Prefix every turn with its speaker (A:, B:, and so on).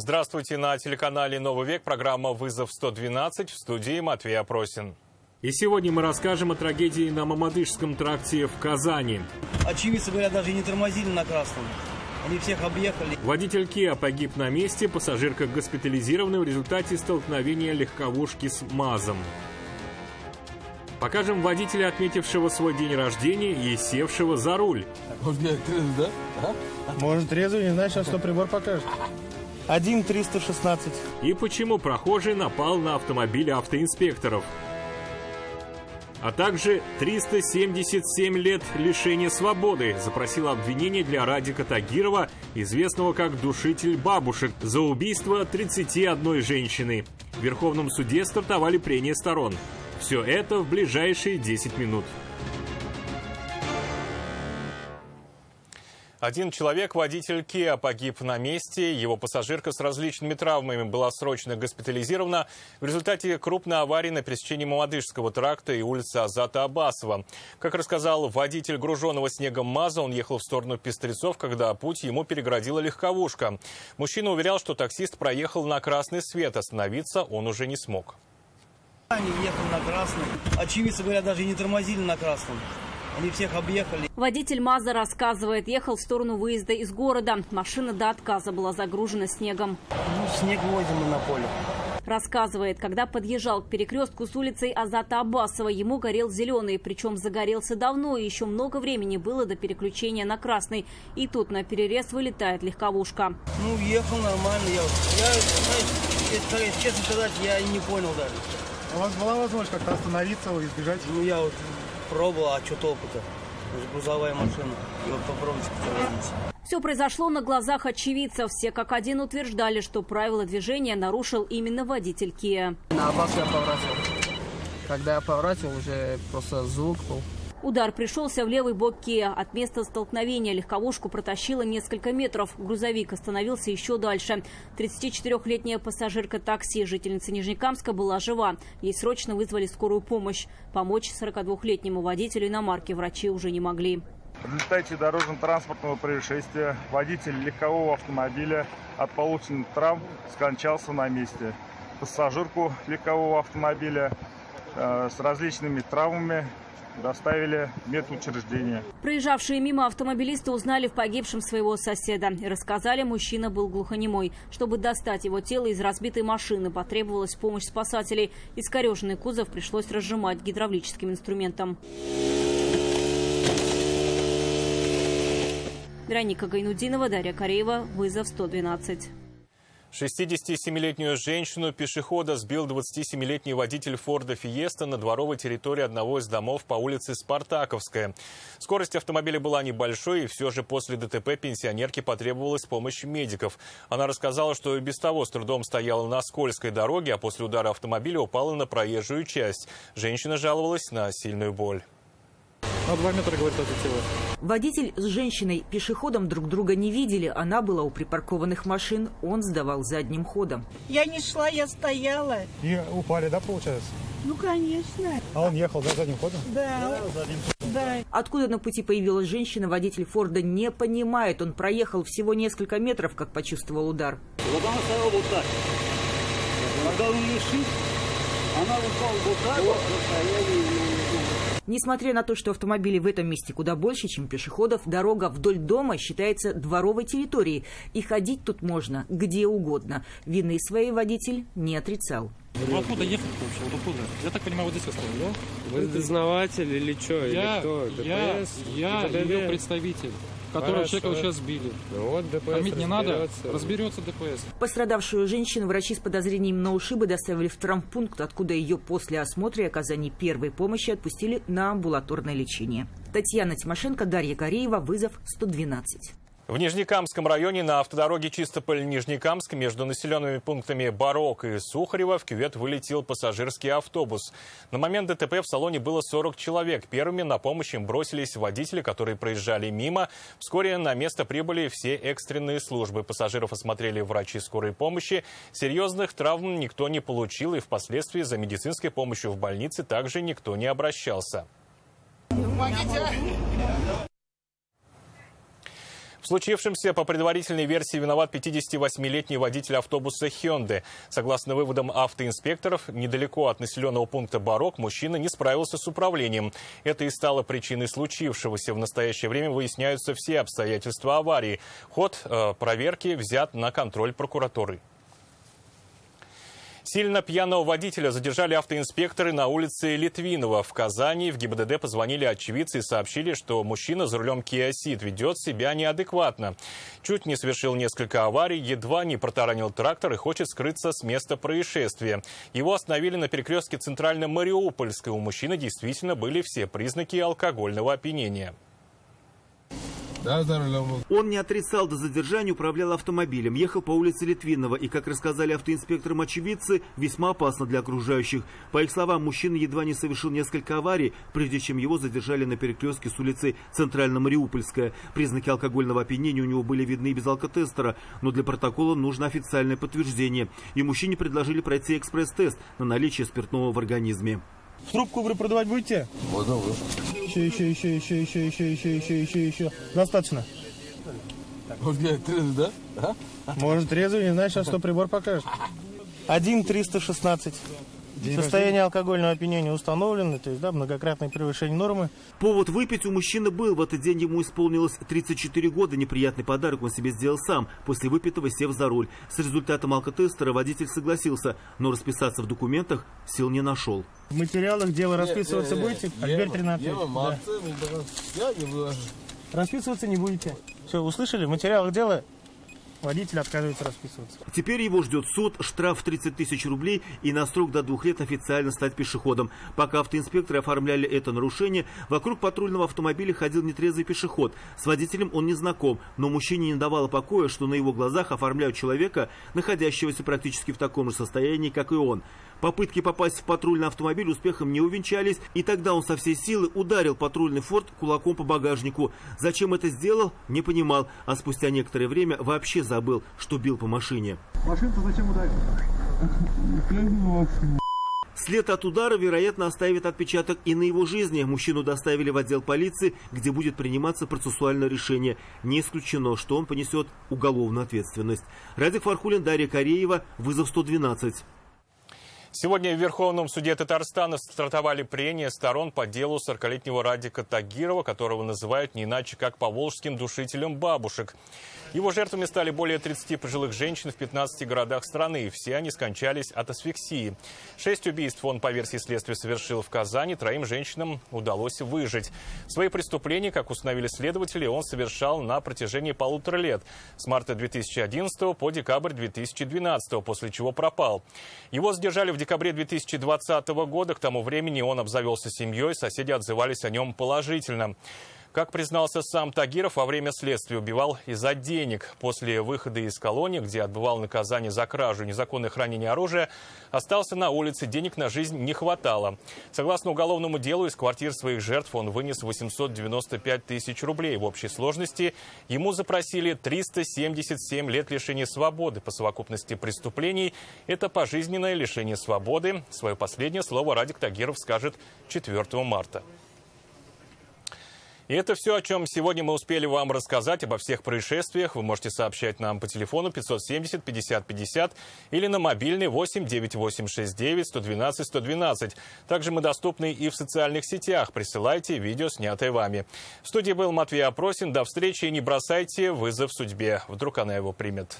A: Здравствуйте, на телеканале «Новый век» программа «Вызов 112», в студии Матвей Опросин. И сегодня мы расскажем о трагедии на Мамадышском тракте в Казани.
B: Очевидцы, говорят, даже и не тормозили на красном. Они всех объехали.
A: Водитель Kia погиб на месте, пассажирка госпитализирована в результате столкновения легковушки с МАЗом. Покажем водителя, отметившего свой день рождения и севшего за руль.
C: Может, я трезвый, да?
D: Может, трезвый, не знаешь, что прибор покажет. 1-316.
A: И почему прохожий напал на автомобиль автоинспекторов. А также 377 лет лишения свободы запросило обвинение для Радика Тагирова, известного как душитель бабушек, за убийство 31 женщины. В Верховном суде стартовали прения сторон. Все это в ближайшие 10 минут. Один человек, водитель Kia, погиб на месте. Его пассажирка с различными травмами была срочно госпитализирована в результате крупной аварии на пересечении Мамадышского тракта и улицы Азата Абасова. Как рассказал водитель груженного снегом МАЗа, он ехал в сторону Пестрецов, когда путь ему перегородила легковушка. Мужчина уверял, что таксист проехал на красный свет. Остановиться он уже не смог.
B: Они ехали на красном. Очевидцы, говорят, даже и не тормозили на красном. Они всех объехали.
E: Водитель МАЗа рассказывает, ехал в сторону выезда из города. Машина до отказа была загружена снегом.
B: Снег возим мы на поле.
E: Рассказывает, когда подъезжал к перекрестку с улицей Азата Абасова, ему горел зеленый. Причем загорелся давно, и еще много времени было до переключения на красный. И тут на перерез вылетает легковушка.
B: Ну, ехал нормально. Знаете, честно сказать, я и не понял даже.
D: У вас была возможность как-то остановиться, избежать?
B: Ну, я вот пробовал, а что толку-то? Грузовая машина. И вот попробуйте тормозить.
E: Все произошло на глазах очевидцев. Все как один утверждали, что правила движения нарушил именно водитель Kia.
F: На Абасу я поворачивал. Когда я поворачивал, уже просто звук был.
E: Удар пришелся в левый бок Kia. От места столкновения легковушку протащило несколько метров. Грузовик остановился еще дальше. 34-летняя пассажирка такси, жительница Нижнекамска, была жива. Ей срочно вызвали скорую помощь. Помочь 42-летнему водителю иномарки врачи уже не могли.
G: В результате дорожно-транспортного происшествия водитель легкового автомобиля от полученных травм скончался на месте. Пассажирку легкового автомобиля с различными травмами доставили в медучреждение.
E: Проезжавшие мимо автомобилисты узнали в погибшем своего соседа. И рассказали, мужчина был глухонемой. Чтобы достать его тело из разбитой машины, потребовалась помощь спасателей. Искореженный кузов пришлось разжимать гидравлическим инструментом. Вероника Гайнудинова, Дарья Кореева, «Вызов 112».
A: 67-летнюю женщину-пешехода сбил 27-летний водитель Форда Фиеста на дворовой территории одного из домов по улице Спартаковская. Скорость автомобиля была небольшой, и все же после ДТП пенсионерке потребовалась помощь медиков. Она рассказала, что и без того с трудом стояла на скользкой дороге, а после удара автомобиля упала на проезжую часть. Женщина жаловалась на сильную боль.
D: На 2 метра, говорит, отлетела.
H: Водитель с женщиной-пешеходом друг друга не видели. Она была у припаркованных машин, он сдавал задним ходом.
I: Я не шла, я стояла.
D: И упали, да, получается?
I: Ну, конечно.
D: А он ехал, да, задним ходом?
I: Да. Да.
H: Откуда на пути появилась женщина, водитель Форда не понимает. Он проехал всего несколько метров, как почувствовал удар.
B: Вот она стояла вот так. Когда он решил, она упала вот так, вот состояние.
H: Несмотря на то, что автомобилей в этом месте куда больше, чем пешеходов, дорога вдоль дома считается дворовой территорией. И ходить тут можно где угодно. Вины своей водитель не отрицал.
J: Вы откуда ехали вообще? Вот откуда? Я так понимаю, вот здесь оставили, да?
C: Вы дознаватель или что?
J: Я
C: ДПС?
J: ее представитель, которого человека сейчас сбили.
C: Ну вот ДПС
J: Хамить не надо,
C: разберется.
J: разберется ДПС.
H: Пострадавшую женщину врачи с подозрением на ушибы доставили в травмпункт, откуда ее после осмотра и оказания первой помощи отпустили на амбулаторное лечение. Татьяна Тимошенко, Дарья Кореева, «Вызов 112».
A: В Нижнекамском районе на автодороге Чистополь-Нижнекамск между населенными пунктами Барок и Сухарево в кювет вылетел пассажирский автобус. На момент ДТП в салоне было 40 человек. Первыми на помощь им бросились водители, которые проезжали мимо. Вскоре на место прибыли все экстренные службы. Пассажиров осмотрели врачи скорой помощи. Серьезных травм никто не получил, и впоследствии за медицинской помощью в больнице также никто не обращался. В случившемся, по предварительной версии, виноват 58-летний водитель автобуса «Хёнде». Согласно выводам автоинспекторов, недалеко от населенного пункта Барок мужчина не справился с управлением. Это и стало причиной случившегося. В настоящее время выясняются все обстоятельства аварии. Ход проверки взят на контроль прокуратуры. Сильно пьяного водителя задержали автоинспекторы на улице Литвинова. В Казани в ГИБДД позвонили очевидцы и сообщили, что мужчина за рулем Kia Ceed ведет себя неадекватно. Чуть не совершил несколько аварий, едва не протаранил трактор и хочет скрыться с места происшествия. Его остановили на перекрестке Центрально-Мариупольской. У мужчины действительно были все признаки алкогольного опьянения.
K: Он не отрицал до задержания, управлял автомобилем, ехал по улице Литвинова и, как рассказали автоинспекторам очевидцы, весьма опасно для окружающих. По их словам, мужчина едва не совершил несколько аварий, прежде чем его задержали на перекрестке с улицы Центрально-Мариупольская. Признаки алкогольного опьянения у него были видны и без алкотестера, но для протокола нужно официальное подтверждение. И мужчине предложили пройти экспресс-тест на наличие спиртного в организме.
D: Трубку вы продавать будете?
L: Можно.
D: Еще. Достаточно.
L: Может, трезвый, да?
D: Может, трезвый, не знаю, сейчас что прибор покажет. 1,316. Состояние алкогольного опьянения установлено, то есть, да, многократное превышение нормы.
K: Повод выпить у мужчины был. В этот день ему исполнилось 34 года. Неприятный подарок он себе сделал сам, после выпитого сев за руль. С результатом алкотестера водитель согласился, но расписаться в документах сил не нашел.
D: В материалах дела расписываться будете? Альберт 13. Да. Расписываться не будете. Все, услышали? В материалах дела водитель отказывается расписываться.
K: Теперь его ждет суд, штраф в 30 тысяч рублей и на срок до 2 лет официально стать пешеходом. Пока автоинспекторы оформляли это нарушение, вокруг патрульного автомобиля ходил нетрезвый пешеход. С водителем он не знаком, но мужчине не давало покоя, что на его глазах оформляют человека, находящегося практически в таком же состоянии, как и он. Попытки попасть в патрульный автомобиль успехом не увенчались, и тогда он со всей силы ударил патрульный «Форд» кулаком по багажнику. Зачем это сделал, не понимал, а спустя некоторое время вообще забыл, что бил по машине.
B: Машину-то зачем ударил?
K: След от удара, вероятно, оставит отпечаток и на его жизни. Мужчину доставили в отдел полиции, где будет приниматься процессуальное решение. Не исключено, что он понесет уголовную ответственность. Радик Фархулин, Дарья Кореева, вызов 112.
A: Сегодня в Верховном суде Татарстана стартовали прения сторон по делу 40-летнего Радика Тагирова, которого называют не иначе, как поволжским душителем бабушек. Его жертвами стали более 30 пожилых женщин в 15 городах страны. Все они скончались от асфиксии. 6 убийств он, по версии следствия, совершил в Казани. 3 женщинам удалось выжить. Свои преступления, как установили следователи, он совершал на протяжении 1,5 лет. С марта 2011 по декабрь 2012, после чего пропал. Его задержали в декабре 2020 года. К тому времени он обзавелся семьей. Соседи отзывались о нем положительно. Как признался сам Тагиров, во время следствия убивал из-за денег. После выхода из колонии, где отбывал наказание за кражу и незаконное хранение оружия, остался на улице. Денег на жизнь не хватало. Согласно уголовному делу, из квартир своих жертв он вынес 895 тысяч рублей. В общей сложности ему запросили 377 лет лишения свободы. По совокупности преступлений это пожизненное лишение свободы. Свое последнее слово Радик Тагиров скажет 4 марта. И это все, о чем сегодня мы успели вам рассказать. Обо всех происшествиях вы можете сообщать нам по телефону 570 50 50 или на мобильный 8 9869 112 112. Также мы доступны и в социальных сетях. Присылайте видео, снятое вами. В студии был Матвей Опросин. До встречи и не бросайте вызов судьбе. Вдруг она его примет.